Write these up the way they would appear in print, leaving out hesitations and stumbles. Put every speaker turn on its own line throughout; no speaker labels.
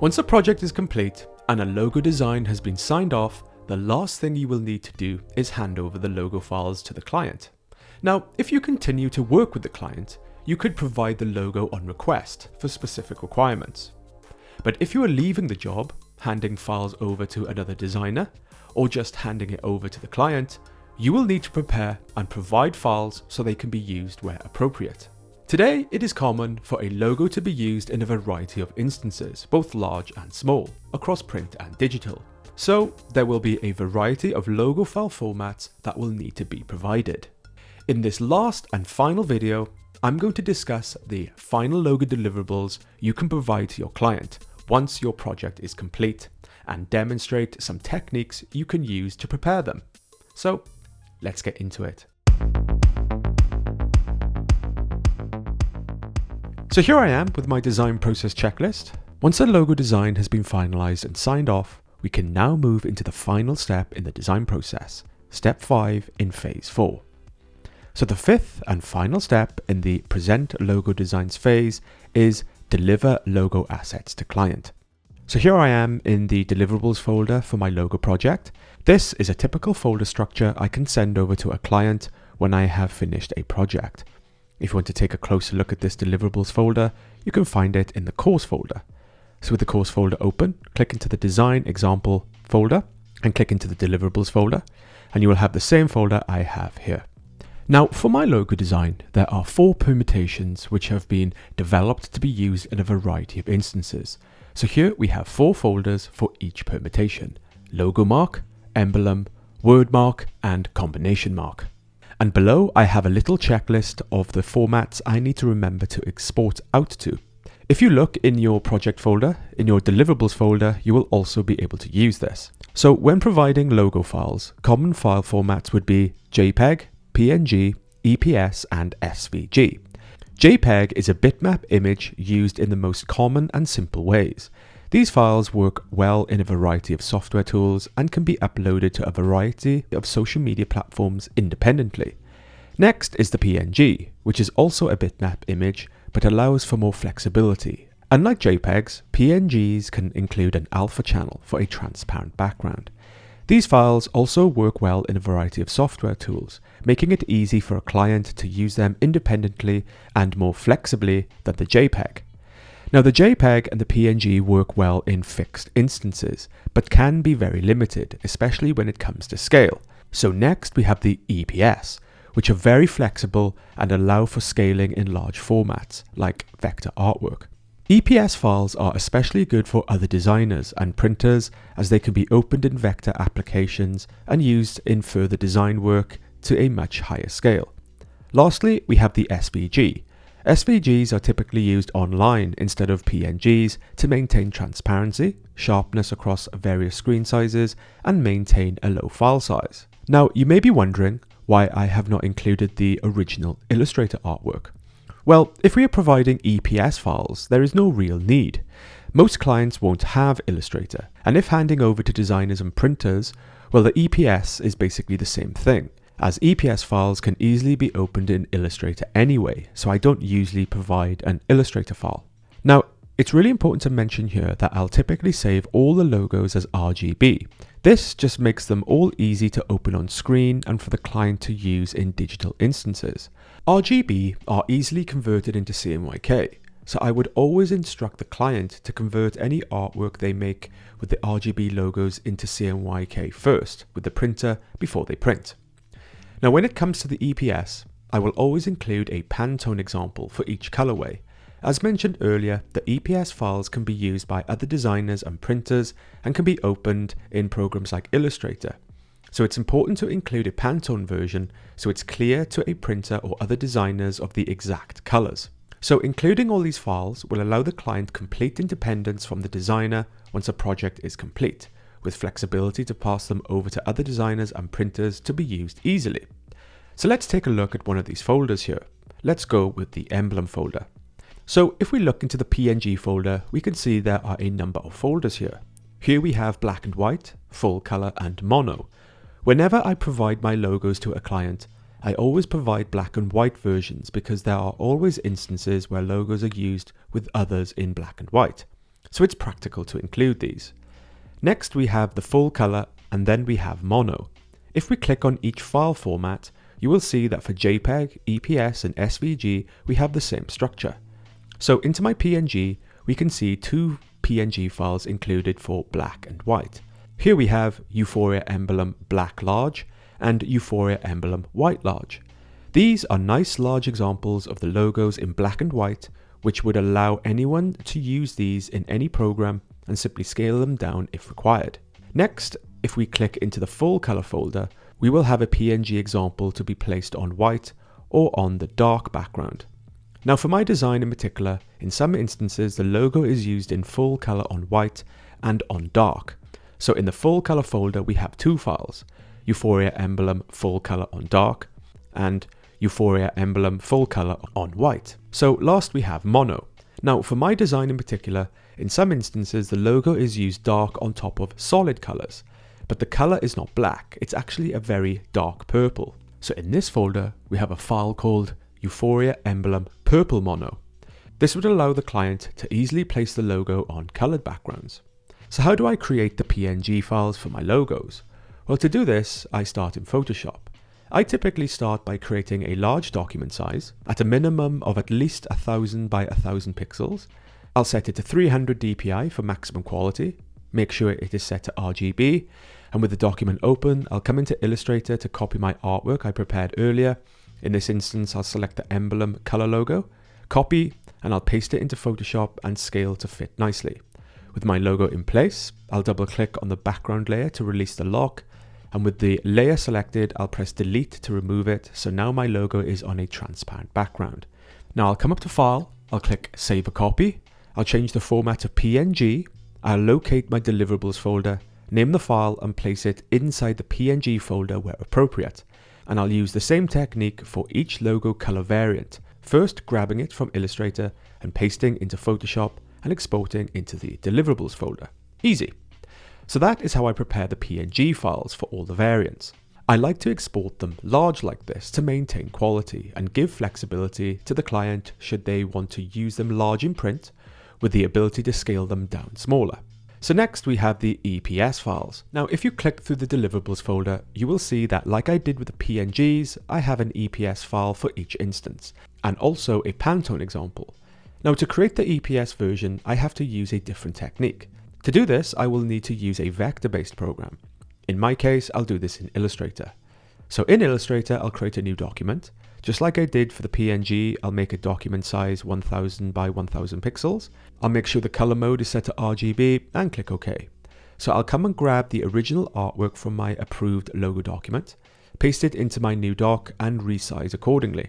Once a project is complete and a logo design has been signed off, the last thing you will need to do is hand over the logo files to the client. Now, if you continue to work with the client, you could provide the logo on request for specific requirements. But if you are leaving the job, handing files over to another designer, or just handing it over to the client, you will need to prepare and provide files so they can be used where appropriate. Today, it is common for a logo to be used in a variety of instances, both large and small, across print and digital. So, there will be a variety of logo file formats that will need to be provided. In this last and final video, I'm going to discuss the final logo deliverables you can provide to your client once your project is complete, and demonstrate some techniques you can use to prepare them. So, let's get into it. So here I am with my design process checklist. Once a logo design has been finalized and signed off, we can now move into the final step in the design process, step 5 in phase 4. So the fifth and final step in the present logo designs phase is deliver logo assets to client. So here I am in the deliverables folder for my logo project. This is a typical folder structure I can send over to a client when I have finished a project. If you want to take a closer look at this deliverables folder, you can find it in the course folder. So with the course folder open, click into the design example folder and click into the deliverables folder, and you will have the same folder I have here. Now, for my logo design, there are 4 permutations which have been developed to be used in a variety of instances. So here we have 4 folders for each permutation: logo mark, emblem, word mark, and combination mark. And below I have a little checklist of the formats I need to remember to export out to. If you look in your project folder, in your deliverables folder, you will also be able to use this. So when providing logo files, common file formats would be JPEG, PNG, EPS, and SVG. JPEG is a bitmap image used in the most common and simple ways. These files work well in a variety of software tools and can be uploaded to a variety of social media platforms independently. Next is the PNG, which is also a bitmap image but allows for more flexibility. Unlike JPEGs, PNGs can include an alpha channel for a transparent background. These files also work well in a variety of software tools, making it easy for a client to use them independently and more flexibly than the JPEG. Now, the JPEG and the PNG work well in fixed instances, but can be very limited, especially when it comes to scale. So next we have the EPS, which are very flexible and allow for scaling in large formats, like vector artwork. EPS files are especially good for other designers and printers, as they can be opened in vector applications and used in further design work to a much higher scale. Lastly, we have the SVG. SVGs are typically used online instead of PNGs to maintain transparency, sharpness across various screen sizes, and maintain a low file size. Now, you may be wondering why I have not included the original Illustrator artwork. Well, if we are providing EPS files, there is no real need. Most clients won't have Illustrator, and if handing over to designers and printers, well, the EPS is basically the same thing, as EPS files can easily be opened in Illustrator anyway, so I don't usually provide an Illustrator file. Now, it's really important to mention here that I'll typically save all the logos as RGB. This just makes them all easy to open on screen and for the client to use in digital instances. RGB are easily converted into CMYK, so I would always instruct the client to convert any artwork they make with the RGB logos into CMYK first with the printer before they print. Now, when it comes to the EPS, I will always include a Pantone example for each colorway. As mentioned earlier, the EPS files can be used by other designers and printers and can be opened in programs like Illustrator. So it's important to include a Pantone version so it's clear to a printer or other designers of the exact colors. So including all these files will allow the client complete independence from the designer once a project is complete, with flexibility to pass them over to other designers and printers to be used easily. So let's take a look at one of these folders here. Let's go with the emblem folder. So if we look into the PNG folder, we can see there are a number of folders here. Here we have black and white, full color, and mono. Whenever I provide my logos to a client, I always provide black and white versions because there are always instances where logos are used with others in black and white. so it's practical to include these. Next we have the full color, and then we have mono. If we click on each file format, you will see that for JPEG, EPS and SVG we have the same structure. So into my PNG we can see two PNG files included for black and white. Here we have Euphoria emblem black large and Euphoria emblem white large. These are nice large examples of the logos in black and white, which would allow anyone to use these in any program and simply scale them down if required. Next, if we click into the full color folder, we will have a PNG example to be placed on white or on the dark background. Now for my design in particular, in some instances the logo is used in full color on white and on dark. So in the full color folder we have two files, Euphoria emblem full color on dark and Euphoria emblem full color on white. So last we have mono. Now for my design in particular, in some instances the logo is used dark on top of solid colors, but the color is not black, it's actually a very dark purple. So in this folder we have a file called Euphoria emblem purple mono. This would allow the client to easily place the logo on colored backgrounds. So how do I create the PNG files for my logos? Well, to do this I start in Photoshop. I typically start by creating a large document size at a minimum of at least 1000 by 1000 pixels. I'll set it to 300 dpi for maximum quality, make sure it is set to RGB, and with the document open, I'll come into Illustrator to copy my artwork I prepared earlier. In this instance, I'll select the emblem color logo, copy, and I'll paste it into Photoshop and scale to fit nicely. With my logo in place, I'll double click on the background layer to release the lock, and with the layer selected, I'll press delete to remove it, so now my logo is on a transparent background. Now I'll come up to File, I'll click Save a Copy, I'll change the format to PNG, I'll locate my Deliverables folder, name the file and place it inside the PNG folder where appropriate. And I'll use the same technique for each logo color variant, first grabbing it from Illustrator and pasting into Photoshop and exporting into the Deliverables folder. Easy. So that is how I prepare the PNG files for all the variants. I like to export them large like this to maintain quality and give flexibility to the client should they want to use them large in print with the ability to scale them down smaller. So next we have the EPS files. Now if you click through the Deliverables folder, you will see that like I did with the PNGs, I have an EPS file for each instance and also a Pantone example. Now to create the EPS version, I have to use a different technique. To do this, I will need to use a vector-based program. In my case, I'll do this in Illustrator. So in Illustrator, I'll create a new document. Just like I did for the PNG, I'll make a document size 1000 by 1000 pixels. I'll make sure the color mode is set to RGB and click OK. So I'll come and grab the original artwork from my approved logo document, paste it into my new doc and resize accordingly.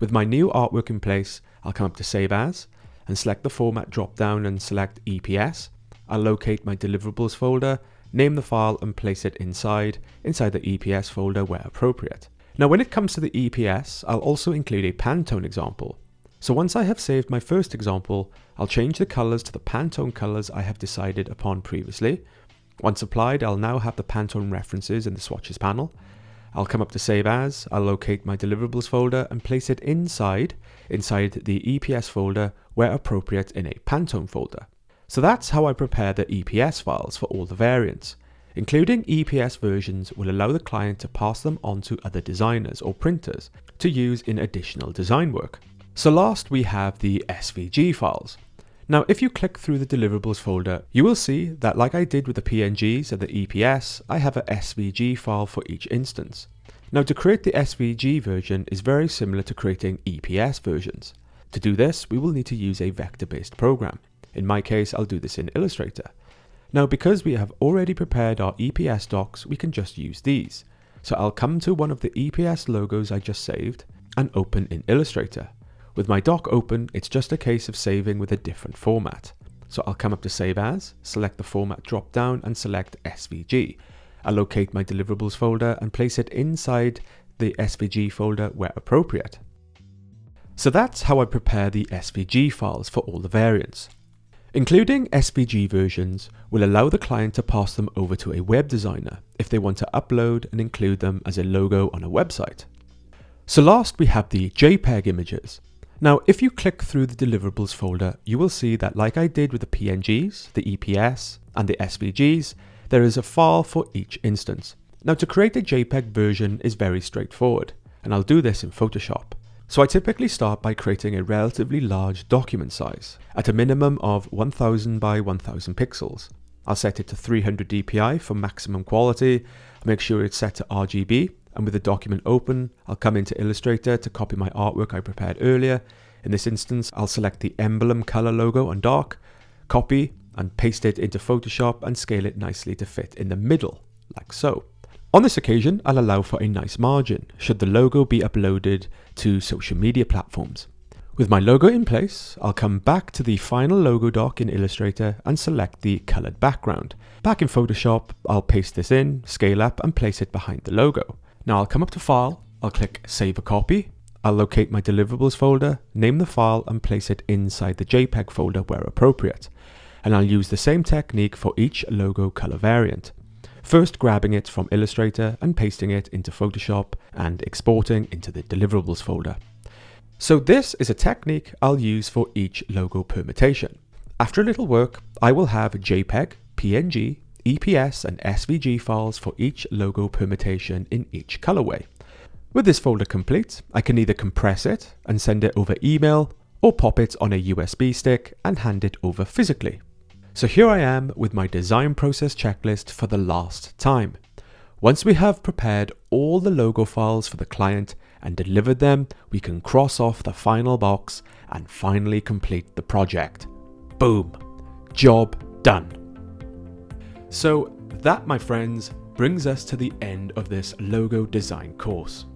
With my new artwork in place, I'll come up to Save As and select the format drop down and select EPS. I'll locate my Deliverables folder, name the file and place it inside the EPS folder where appropriate. Now when it comes to the EPS, I'll also include a Pantone example. So once I have saved my first example, I'll change the colors to the Pantone colors I have decided upon previously. Once applied, I'll now have the Pantone references in the swatches panel. I'll come up to Save As, I'll locate my Deliverables folder and place it inside the EPS folder where appropriate in a Pantone folder. So that's how I prepare the EPS files for all the variants. Including EPS versions will allow the client to pass them on to other designers or printers to use in additional design work. So last we have the SVG files. Now if you click through the Deliverables folder, you will see that like I did with the PNGs and the EPS, I have a SVG file for each instance. Now to create the SVG version is very similar to creating EPS versions. To do this, we will need to use a vector-based program. In my case, I'll do this in Illustrator. Now because we have already prepared our EPS docs, we can just use these. So I'll come to one of the EPS logos I just saved and open in Illustrator. With my doc open, it's just a case of saving with a different format. So I'll come up to Save As, select the format drop down and select SVG. I'll locate my Deliverables folder and place it inside the SVG folder where appropriate. So that's how I prepare the SVG files for all the variants. Including SVG versions will allow the client to pass them over to a web designer if they want to upload and include them as a logo on a website. So last we have the JPEG images. Now, if you click through the deliverables folder, you will see that like I did with the PNGs, the EPS, and the SVGs, there is a file for each instance. Now, to create a JPEG version is very straightforward, and I'll do this in Photoshop. So I typically start by creating a relatively large document size, at a minimum of 1000 by 1000 pixels. I'll set it to 300 dpi for maximum quality, make sure it's set to RGB, and with the document open, I'll come into Illustrator to copy my artwork I prepared earlier. In this instance, I'll select the emblem color logo on dark, copy, and paste it into Photoshop and scale it nicely to fit in the middle, like so. On this occasion, I'll allow for a nice margin, should the logo be uploaded to social media platforms. With my logo in place, I'll come back to the final logo doc in Illustrator and select the colored background. Back in Photoshop, I'll paste this in, scale up, and place it behind the logo. Now I'll come up to File, I'll click Save a Copy, I'll locate my Deliverables folder, name the file, and place it inside the JPEG folder where appropriate. And I'll use the same technique for each logo color variant. First grabbing it from Illustrator and pasting it into Photoshop and exporting into the Deliverables folder. So this is a technique I'll use for each logo permutation. After a little work, I will have JPEG, PNG, EPS and SVG files for each logo permutation in each colorway. With this folder complete, I can either compress it and send it over email or pop it on a USB stick and hand it over physically. So here I am with my design process checklist for the last time. Once we have prepared all the logo files for the client and delivered them, we can cross off the final box and finally complete the project. Boom! Job done. So that, my friends, brings us to the end of this logo design course.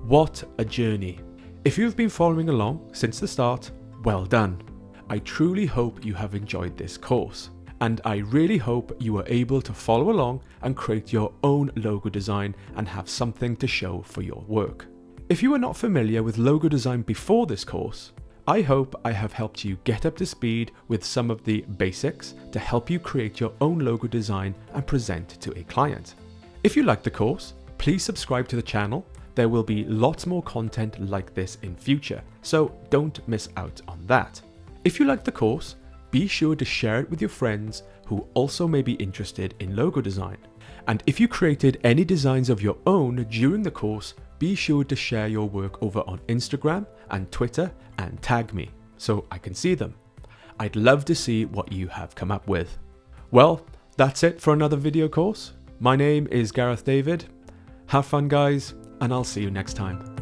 What a journey. If you've been following along since the start, well done. I truly hope you have enjoyed this course, and I really hope you are able to follow along and create your own logo design and have something to show for your work. If you were not familiar with logo design before this course, I hope I have helped you get up to speed with some of the basics to help you create your own logo design and present to a client. If you like the course, please subscribe to the channel. There will be lots more content like this in future, so don't miss out on that. If you like the course, be sure to share it with your friends who also may be interested in logo design. And if you created any designs of your own during the course, be sure to share your work over on Instagram and Twitter and tag me so I can see them. I'd love to see what you have come up with. Well, that's it for another video course. My name is Gareth David. Have fun, guys, and I'll see you next time.